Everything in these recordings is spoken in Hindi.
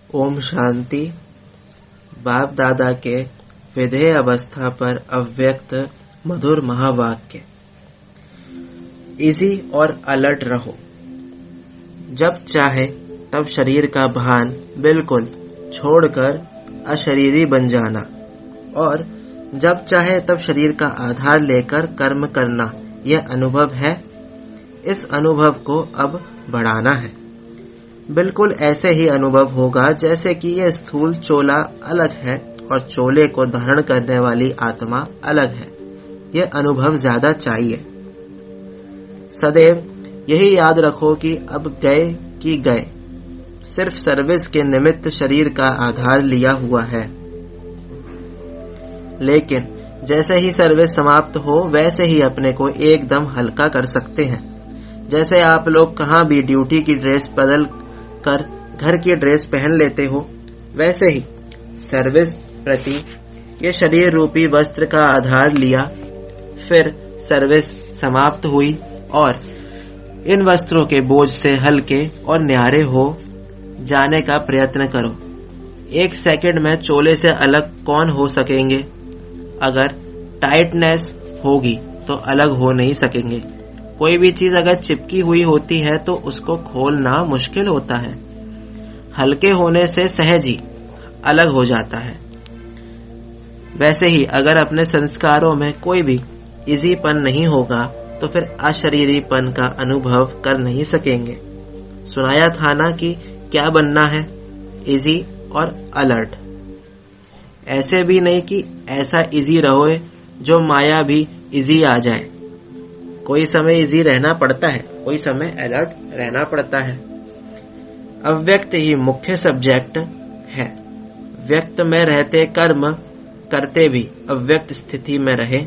ओम शांति। बाप दादा के विधेय अवस्था पर अव्यक्त मधुर महावाक्य। इजी और अलर्ट रहो। जब चाहे तब शरीर का भान बिल्कुल छोड़कर अशरीरी बन जाना और जब चाहे तब शरीर का आधार लेकर कर्म करना, यह अनुभव है। इस अनुभव को अब बढ़ाना है। बिल्कुल ऐसे ही अनुभव होगा जैसे कि यह स्थूल चोला अलग है और चोले को धारण करने वाली आत्मा अलग है। यह अनुभव ज्यादा चाहिए। सदैव यही याद रखो कि अब गए कि गए, सिर्फ सर्विस के निमित्त शरीर का आधार लिया हुआ है। लेकिन जैसे ही सर्विस समाप्त हो वैसे ही अपने को एकदम हल्का कर सकते हैं। जैसे आप लोग कहाँ भी ड्यूटी की ड्रेस बदल कर घर की ड्रेस पहन लेते हो, वैसे ही सर्विस प्रति ये शरीर रूपी वस्त्र का आधार लिया। फिर सर्विस समाप्त हुई और इन वस्त्रों के बोझ से हल्के और न्यारे हो जाने का प्रयत्न करो। एक सेकंड में चोले से अलग कौन हो सकेंगे? अगर टाइटनेस होगी तो अलग हो नहीं सकेंगे। कोई भी चीज अगर चिपकी हुई होती है तो उसको खोलना मुश्किल होता है। हल्के होने से सहज ही अलग हो जाता है। वैसे ही अगर अपने संस्कारों में कोई भी इजीपन नहीं होगा तो फिर अशरीरीपन का अनुभव कर नहीं सकेंगे। सुनाया था ना कि क्या बनना है? इजी और अलर्ट। ऐसे भी नहीं कि ऐसा इजी रहो जो माया भी इजी आ जाए। कोई समय इजी रहना पड़ता है, कोई समय अलर्ट रहना पड़ता है। अव्यक्त ही मुख्य सब्जेक्ट है। व्यक्त में रहते कर्म करते भी अव्यक्त स्थिति में रहे,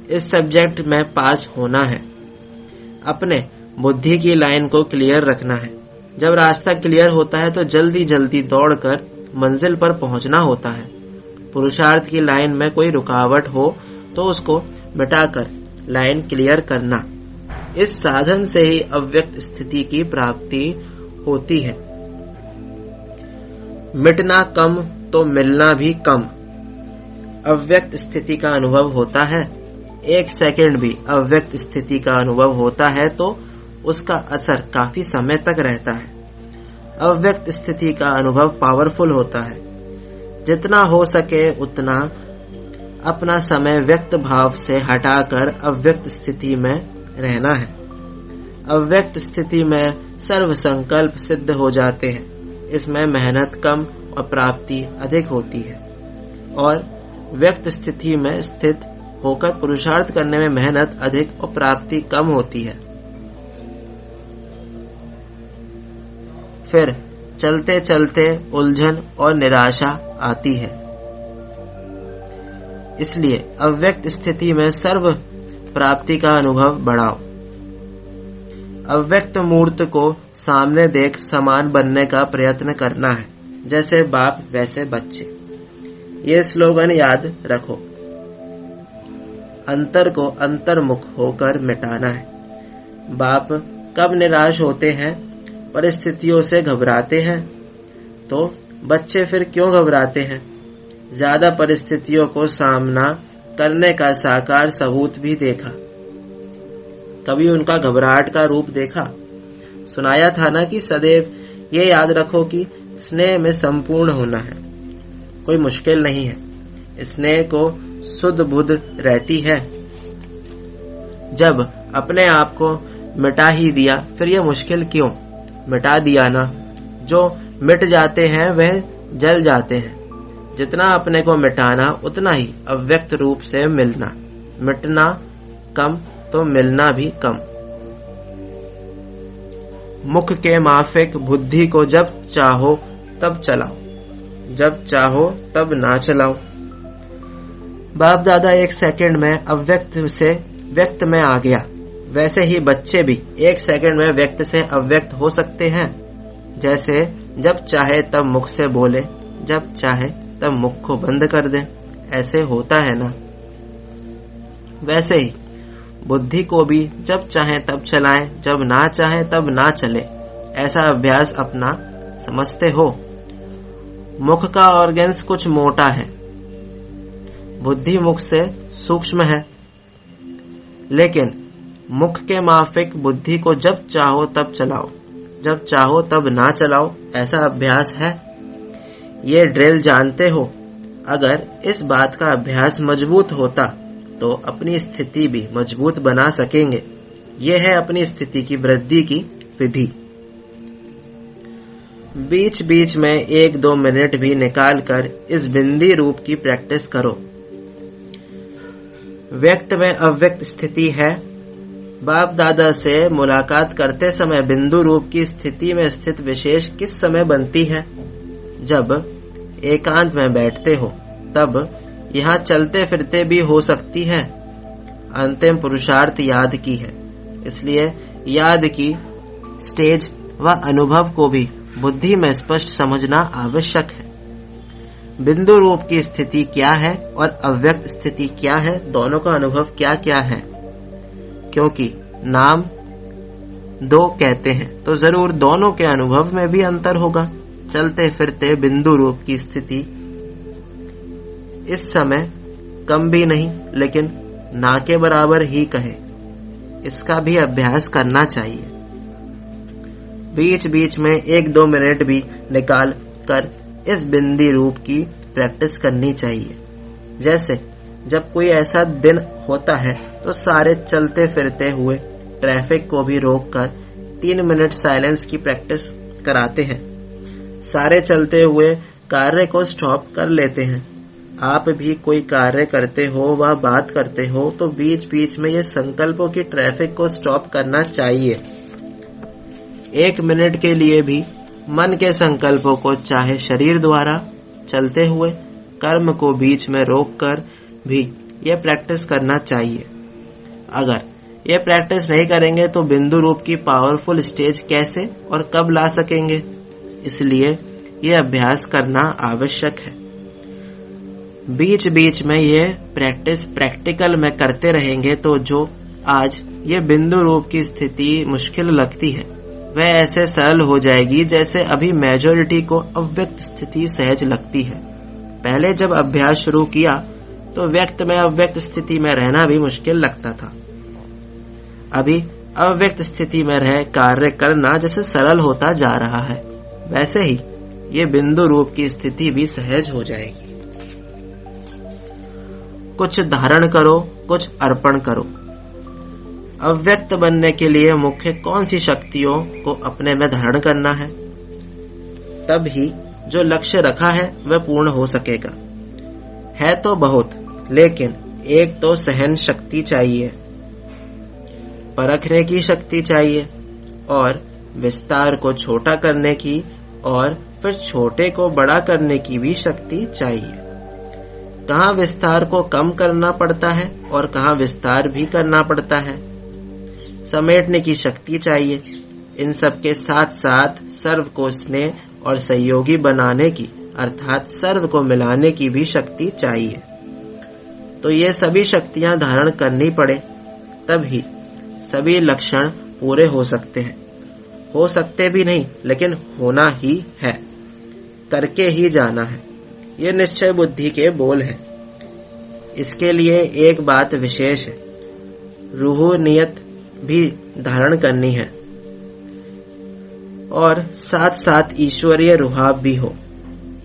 इस सब्जेक्ट में पास होना है। अपने बुद्धि की लाइन को क्लियर रखना है। जब रास्ता क्लियर होता है तो जल्दी जल्दी दौड़कर मंजिल पर पहुंचना होता है। पुरुषार्थ की लाइन में कोई रुकावट हो तो उसको मिटाकर लाइन क्लियर करना। इस साधन से ही अव्यक्त स्थिति की प्राप्ति होती है। मिटना कम तो मिलना भी कम। अव्यक्त स्थिति का अनुभव होता है। एक सेकंड भी अव्यक्त स्थिति का अनुभव होता है तो उसका असर काफी समय तक रहता है। अव्यक्त स्थिति का अनुभव पावरफुल होता है। जितना हो सके उतना अपना समय व्यक्त भाव से हटाकर अव्यक्त स्थिति में रहना है। अव्यक्त स्थिति में सर्व संकल्प सिद्ध हो जाते हैं। इसमें मेहनत कम और प्राप्ति अधिक होती है और व्यक्त स्थिति में स्थित होकर पुरुषार्थ करने में मेहनत अधिक और प्राप्ति कम होती है। फिर चलते चलते उलझन और निराशा आती है। इसलिए अव्यक्त स्थिति में सर्व प्राप्ति का अनुभव बढ़ाओ। अव्यक्त मूर्त को सामने देख समान बनने का प्रयत्न करना है। जैसे बाप वैसे बच्चे। ये स्लोगन याद रखो। अंतर को अंतर्मुख होकर मिटाना है। बाप कब निराश होते हैं? परिस्थितियों से घबराते हैं। तो बच्चे फिर क्यों घबराते हैं? ज्यादा परिस्थितियों को सामना करने का साकार सबूत भी देखा। कभी उनका घबराहट का रूप देखा? सुनाया था ना कि सदैव ये याद रखो कि स्नेह में संपूर्ण होना है। कोई मुश्किल नहीं है। स्नेह को सुध बुध रहती है। जब अपने आप को मिटा ही दिया फिर यह मुश्किल क्यों? मिटा दिया ना। जो मिट जाते हैं वह जल जाते हैं। जितना अपने को मिटाना उतना ही अव्यक्त रूप से मिलना। मिटना कम तो मिलना भी कम। मुख के माफिक बुद्धि को जब चाहो तब चलाओ, जब चाहो तब ना चलाओ। बाप दादा एक सेकंड में अव्यक्त से व्यक्त में आ गया। वैसे ही बच्चे भी एक सेकंड में व्यक्त से अव्यक्त हो सकते हैं। जैसे जब चाहे तब मुख से बोले, जब चाहे तब मुख को बंद कर दें। ऐसे होता है ना। वैसे ही बुद्धि को भी जब चाहे तब चलाएं, जब ना चाहे तब ना चले। ऐसा अभ्यास अपना समझते हो। मुख का ऑर्गन्स कुछ मोटा है, बुद्धि मुख से सूक्ष्म है, लेकिन मुख के माफिक बुद्धि को जब चाहो तब चलाओ, जब चाहो तब ना चलाओ, ऐसा अभ्यास है। ये ड्रिल जानते हो। अगर इस बात का अभ्यास मजबूत होता तो अपनी स्थिति भी मजबूत बना सकेंगे। ये है अपनी स्थिति की वृद्धि की विधि। बीच बीच में 1-2 मिनट भी निकाल कर इस बिंदी रूप की प्रैक्टिस करो। व्यक्त में अव्यक्त स्थिति है। बाप दादा से मुलाकात करते समय बिंदु रूप की स्थिति में स्थित विशेष किस समय बनती है? जब एकांत में बैठते हो, तब यहाँ चलते फिरते भी हो सकती है। अंतिम पुरुषार्थ याद की है, इसलिए याद की स्टेज व अनुभव को भी बुद्धि में स्पष्ट समझना आवश्यक है। बिंदु रूप की स्थिति क्या है और अव्यक्त स्थिति क्या है, दोनों का अनुभव क्या क्या है। क्योंकि नाम 2 कहते हैं तो जरूर दोनों के अनुभव में भी अंतर होगा। चलते फिरते बिंदु रूप की स्थिति इस समय कम भी नहीं, लेकिन ना के बराबर ही कहे, इसका भी अभ्यास करना चाहिए। बीच बीच में 1-2 मिनट भी निकाल कर इस बिंदी रूप की प्रैक्टिस करनी चाहिए। जैसे जब कोई ऐसा दिन होता है तो सारे चलते फिरते हुए ट्रैफिक को भी रोककर 3 मिनट साइलेंस की प्रैक्टिस कराते हैं। सारे चलते हुए कार्य को स्टॉप कर लेते हैं। आप भी कोई कार्य करते हो व बात करते हो तो बीच बीच में ये संकल्प हो कि ट्रैफिक को स्टॉप करना चाहिए। 1 मिनट के लिए भी मन के संकल्पों को चाहे शरीर द्वारा चलते हुए कर्म को बीच में रोककर भी यह प्रैक्टिस करना चाहिए। अगर यह प्रैक्टिस नहीं करेंगे तो बिंदु रूप की पावरफुल स्टेज कैसे और कब ला सकेंगे? इसलिए यह अभ्यास करना आवश्यक है। बीच बीच में यह प्रैक्टिस प्रैक्टिकल में करते रहेंगे तो जो आज ये बिंदु रूप की स्थिति मुश्किल लगती है वह ऐसे सरल हो जाएगी जैसे अभी मेजॉरिटी को अव्यक्त स्थिति सहज लगती है। पहले जब अभ्यास शुरू किया तो व्यक्त में अव्यक्त स्थिति में रहना भी मुश्किल लगता था। अभी अव्यक्त स्थिति में रह कार्य करना जैसे सरल होता जा रहा है, वैसे ही ये बिंदु रूप की स्थिति भी सहज हो जाएगी। कुछ धारण करो, कुछ अर्पण करो। अव्यक्त बनने के लिए मुख्य कौन सी शक्तियों को अपने में धारण करना है? तब ही जो लक्ष्य रखा है वह पूर्ण हो सकेगा। है तो बहुत, लेकिन एक तो सहन शक्ति चाहिए, परखने की शक्ति चाहिए और विस्तार को छोटा करने की और फिर छोटे को बड़ा करने की भी शक्ति चाहिए। कहाँ विस्तार को कम करना पड़ता है और कहाँ विस्तार भी करना पड़ता है, समेटने की शक्ति चाहिए। इन सब के साथ साथ सर्व को स्नेह और सहयोगी बनाने की अर्थात सर्व को मिलाने की भी शक्ति चाहिए। तो ये सभी शक्तियां धारण करनी पड़े, तभी सभी लक्षण पूरे हो सकते हैं। हो सकते भी नहीं, लेकिन होना ही है, करके ही जाना है। ये निश्चय बुद्धि के बोल है। इसके लिए एक बात विशेष है, रूहानियत भी धारण करनी है और साथ साथ ईश्वरीय रुहाब भी हो।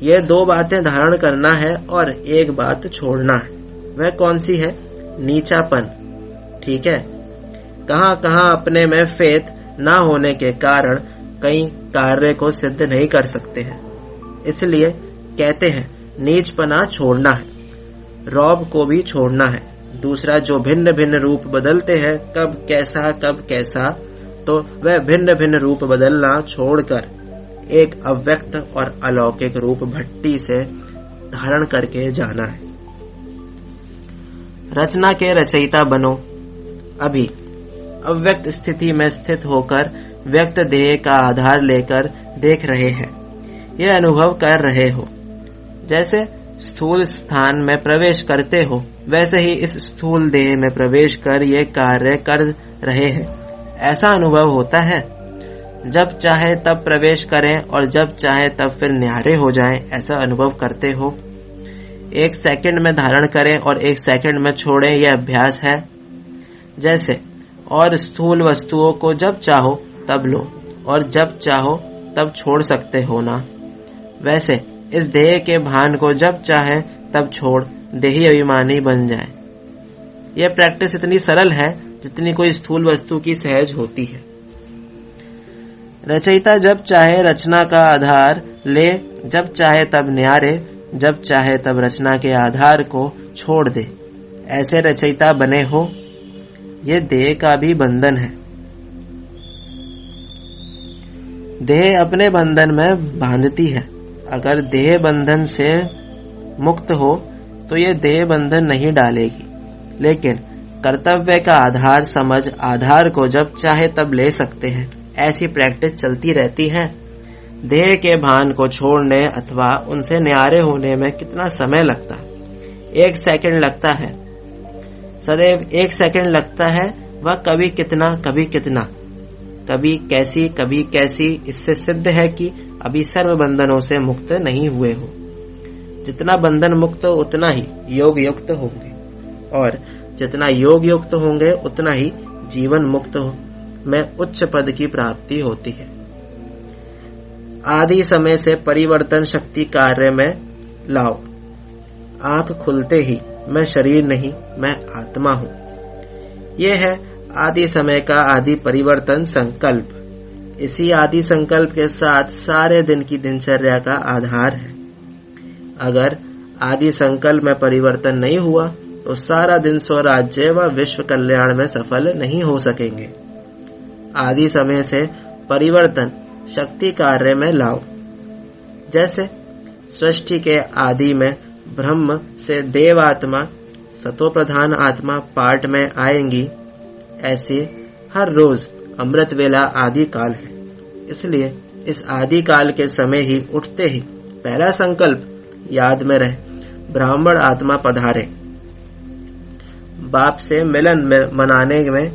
ये 2 बातें धारण करना है और एक बात छोड़ना है। वह कौन सी है? नीचापन। ठीक है, कहाँ कहाँ अपने में फेथ ना होने के कारण कई कार्य को सिद्ध नहीं कर सकते हैं, इसलिए कहते हैं नीचपना छोड़ना है, रौब को भी छोड़ना है। दूसरा जो भिन्न भिन्न रूप बदलते हैं, कब कैसा, तो वह भिन्न भिन्न रूप बदलना छोड़कर एक अव्यक्त और अलौकिक रूप भट्टी से धारण करके जाना है। रचना के रचयिता बनो। अभी अव्यक्त स्थिति में स्थित होकर व्यक्त देह का आधार लेकर देख रहे हैं, यह अनुभव कर रहे हो। जैसे स्थूल स्थान में प्रवेश करते हो, वैसे ही इस स्थूल देह में प्रवेश कर ये कार्य कर रहे हैं, ऐसा अनुभव होता है। जब चाहे तब प्रवेश करें और जब चाहे तब फिर न्यारे हो जाएं, ऐसा अनुभव करते हो। 1 सेकंड में धारण करें और 1 सेकंड में छोड़ें, यह अभ्यास है। जैसे और स्थूल वस्तुओं को जब चाहो तब लो और जब चाहो तब छोड़ सकते हो ना, वैसे इस देह के भान को जब चाहे तब छोड़ देही अभिमानी बन जाए। यह प्रैक्टिस इतनी सरल है जितनी कोई स्थूल वस्तु की सहज होती है। रचयिता जब चाहे रचना का आधार ले, जब चाहे तब न्यारे, जब चाहे तब रचना के आधार को छोड़ दे, ऐसे रचयिता बने हो। ये देह का भी बंधन है। देह अपने बंधन में बांधती है। अगर देह बंधन से मुक्त हो तो ये देह बंधन नहीं डालेगी, लेकिन कर्तव्य का आधार समझ आधार को जब चाहे तब ले सकते हैं। ऐसी प्रैक्टिस चलती रहती है। देह के भान को छोड़ने अथवा उनसे न्यारे होने में कितना समय लगता है? 1 सेकंड लगता है। सदैव 1 सेकंड लगता है। वह कभी कितना, कभी कितना, कभी कैसी। इससे सिद्ध है कि अभी सर्व बंधनों से मुक्त नहीं हुए हो। जितना बंधन मुक्त उतना ही योग युक्त होंगे, और जितना योग युक्त होंगे उतना ही जीवन मुक्त में उच्च पद की प्राप्ति होती है। आदि समय से परिवर्तन शक्ति कार्य में लाओ। आंख खुलते ही मैं शरीर नहीं, मैं आत्मा हूँ। यह है आदि समय का आदि परिवर्तन संकल्प। इसी आदि संकल्प के साथ सारे दिन की दिनचर्या का आधार है। अगर आदि संकल्प में परिवर्तन नहीं हुआ तो सारा दिन स्वराज्य व विश्व कल्याण में सफल नहीं हो सकेंगे। आदि समय से परिवर्तन शक्ति कार्य में लाओ। जैसे सृष्टि के आदि में ब्रह्म से देव आत्मा, सतो प्रधान आत्मा पाठ में आएंगी, ऐसे हर रोज अमृत वेला आदि काल है। इसलिए इस आदि काल के समय ही उठते ही पहला संकल्प याद में रहे, ब्राह्मण आत्मा पधारे। बाप से मिलन मनाने में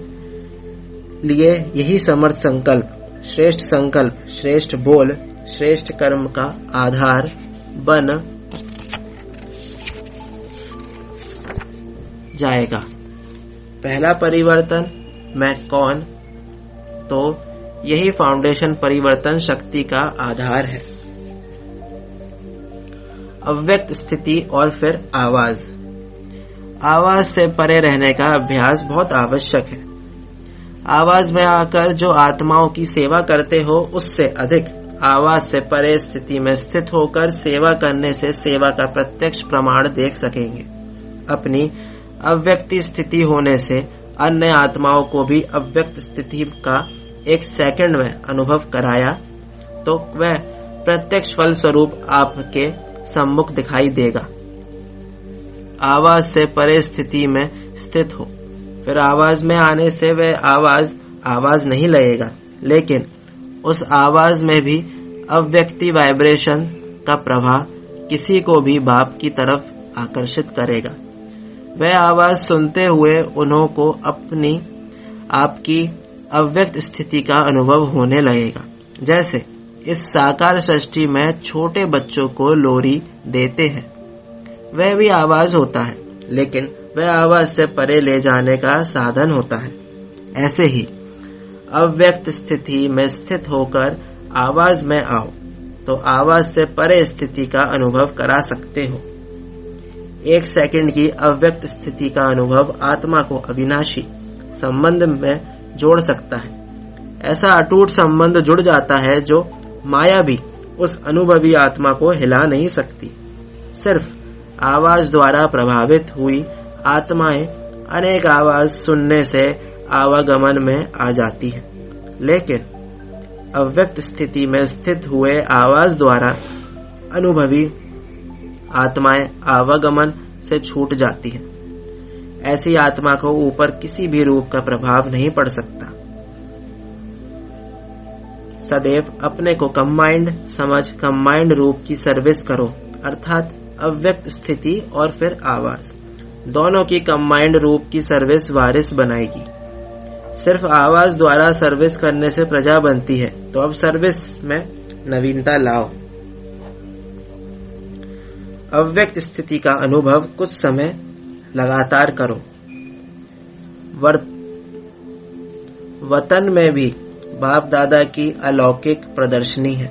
लिए यही समर्थ संकल्प, श्रेष्ठ बोल, श्रेष्ठ कर्म का आधार बन जाएगा। पहला परिवर्तन मैं कौन, तो यही फाउंडेशन परिवर्तन शक्ति का आधार है। अव्यक्त स्थिति और फिर आवाज से परे रहने का अभ्यास बहुत आवश्यक है। आवाज में आकर जो आत्माओं की सेवा करते हो, उससे अधिक आवाज से परे स्थिति में स्थित होकर सेवा करने से सेवा का प्रत्यक्ष प्रमाण देख सकेंगे। अपनी अव्यक्ति स्थिति होने से अन्य आत्माओं को भी अव्यक्त स्थिति का 1 सेकंड में अनुभव कराया तो वह प्रत्यक्ष फल स्वरूप आपके सम्मुख दिखाई देगा। आवाज से परे स्थिति में स्थित हो, फिर आवाज में आने से वह आवाज नहीं लगेगा, लेकिन उस आवाज में भी अव्यक्ति वाइब्रेशन का प्रभाव किसी को भी बाप की तरफ आकर्षित करेगा। वह आवाज सुनते हुए उन्हों को अपनी आपकी अव्यक्त स्थिति का अनुभव होने लगेगा। जैसे इस साकार सृष्टि में छोटे बच्चों को लोरी देते हैं, वह भी आवाज होता है, लेकिन वह आवाज से परे ले जाने का साधन होता है। ऐसे ही अव्यक्त स्थिति में स्थित होकर आवाज में आओ तो आवाज से परे स्थिति का अनुभव करा सकते हो। 1 सेकंड की अव्यक्त स्थिति का अनुभव आत्मा को अविनाशी संबंध में जोड़ सकता है। ऐसा अटूट संबंध जुड़ जाता है जो माया भी उस अनुभवी आत्मा को हिला नहीं सकती। सिर्फ आवाज द्वारा प्रभावित हुई आत्माएं अनेक आवाज सुनने से आवागमन में आ जाती है, लेकिन अव्यक्त स्थिति में स्थित हुए आवाज द्वारा अनुभवी आत्माएं आवागमन से छूट जाती है। ऐसी आत्मा को ऊपर किसी भी रूप का प्रभाव नहीं पड़ सकता। सदैव अपने को कंबाइंड समझ कंबाइंड रूप की सर्विस करो, अर्थात अव्यक्त स्थिति और फिर आवाज दोनों की कंबाइंड रूप की सर्विस वारिस बनाएगी। सिर्फ आवाज द्वारा सर्विस करने से प्रजा बनती है, तो अब सर्विस में नवीनता लाओ। अव्यक्त स्थिति का अनुभव कुछ समय लगातार करो। वतन में भी बाप दादा की अलौकिक प्रदर्शनी है।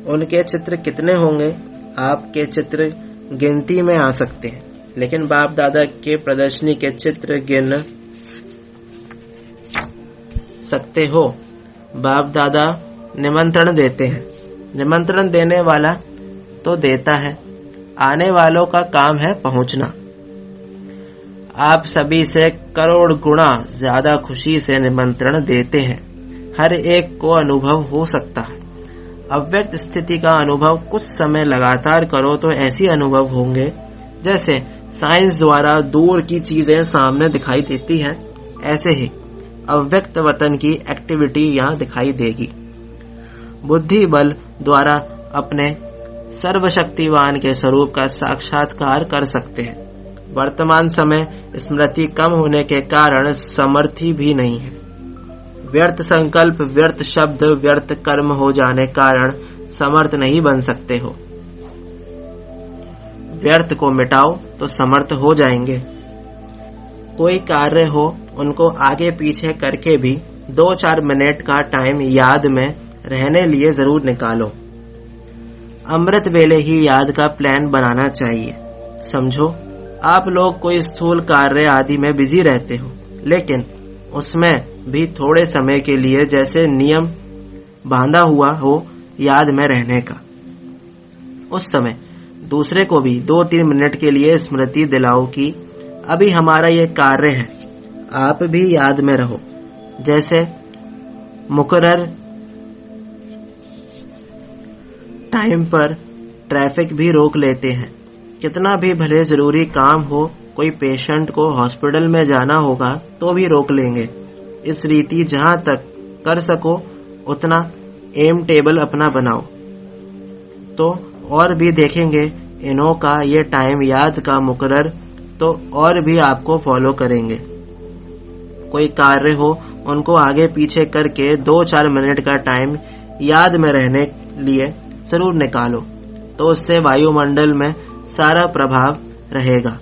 उनके चित्र कितने होंगे? आपके चित्र गिनती में आ सकते हैं, लेकिन बाप दादा के प्रदर्शनी के चित्र गिन सकते हो। बाप दादा निमंत्रण देते हैं। निमंत्रण देने वाला तो देता है, आने वालों का काम है पहुंचना। आप सभी से करोड़ गुना ज्यादा खुशी से निमंत्रण देते हैं। हर एक को अनुभव हो सकता है। अव्यक्त स्थिति का अनुभव कुछ समय लगातार करो तो ऐसी अनुभव होंगे जैसे साइंस द्वारा दूर की चीजें सामने दिखाई देती हैं, ऐसे ही अव्यक्त वतन की एक्टिविटी यहाँ दिखाई देगी। बुद्धि बल द्वारा अपने सर्वशक्तिवान के स्वरूप का साक्षात्कार कर सकते हैं। वर्तमान समय स्मृति कम होने के कारण समर्थी भी नहीं है। व्यर्थ संकल्प, व्यर्थ शब्द, व्यर्थ कर्म हो जाने कारण समर्थ नहीं बन सकते हो। व्यर्थ को मिटाओ तो समर्थ हो जाएंगे। कोई कार्य हो उनको आगे पीछे करके भी 2-4 मिनट का टाइम याद में रहने लिए जरूर निकालो। अमृत वेले ही याद का प्लान बनाना चाहिए। समझो, आप लोग कोई स्थूल कार्य आदि में बिजी रहते हो, लेकिन उसमें भी थोड़े समय के लिए जैसे नियम बांधा हुआ हो याद में रहने का। उस समय दूसरे को भी 2-3 मिनट के लिए स्मृति दिलाओ कि अभी हमारा ये कार्य है, आप भी याद में रहो। जैसे मुकर्रर टाइम पर ट्रैफिक भी रोक लेते हैं। कितना भी भले जरूरी काम हो, कोई पेशेंट को हॉस्पिटल में जाना होगा तो भी रोक लेंगे। इस रीति जहां तक कर सको उतना एम टेबल अपना बनाओ, तो और भी देखेंगे इन्हों का ये टाइम याद का मुकर्रर, तो और भी आपको फॉलो करेंगे। कोई कार्य हो उनको आगे पीछे करके 2-4 मिनट का टाइम याद में रहने लिए जरूर निकालो, तो उससे वायुमंडल में सारा प्रभाव रहेगा।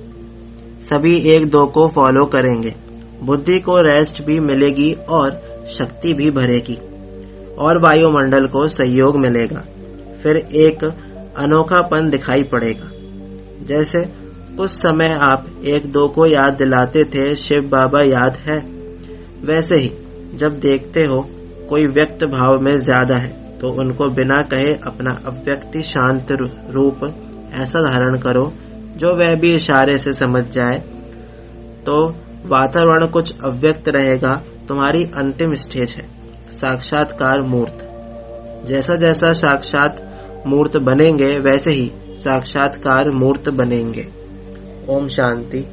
सभी 1-2 को फॉलो करेंगे। बुद्धि को रेस्ट भी मिलेगी और शक्ति भी भरेगी और वायुमंडल को सहयोग मिलेगा। फिर एक अनोखापन दिखाई पड़ेगा। जैसे कुछ समय आप 1-2 को याद दिलाते थे शिव बाबा याद है, वैसे ही जब देखते हो कोई व्यक्त भाव में ज्यादा है तो उनको बिना कहे अपना अव्यक्ति शांत रूप ऐसा धारण करो जो वह भी इशारे से समझ जाए, तो वातावरण कुछ अव्यक्त रहेगा। तुम्हारी अंतिम स्टेज है साक्षात्कार मूर्त। जैसा जैसा साक्षात मूर्त बनेंगे वैसे ही साक्षात्कार मूर्त बनेंगे। ओम शांति।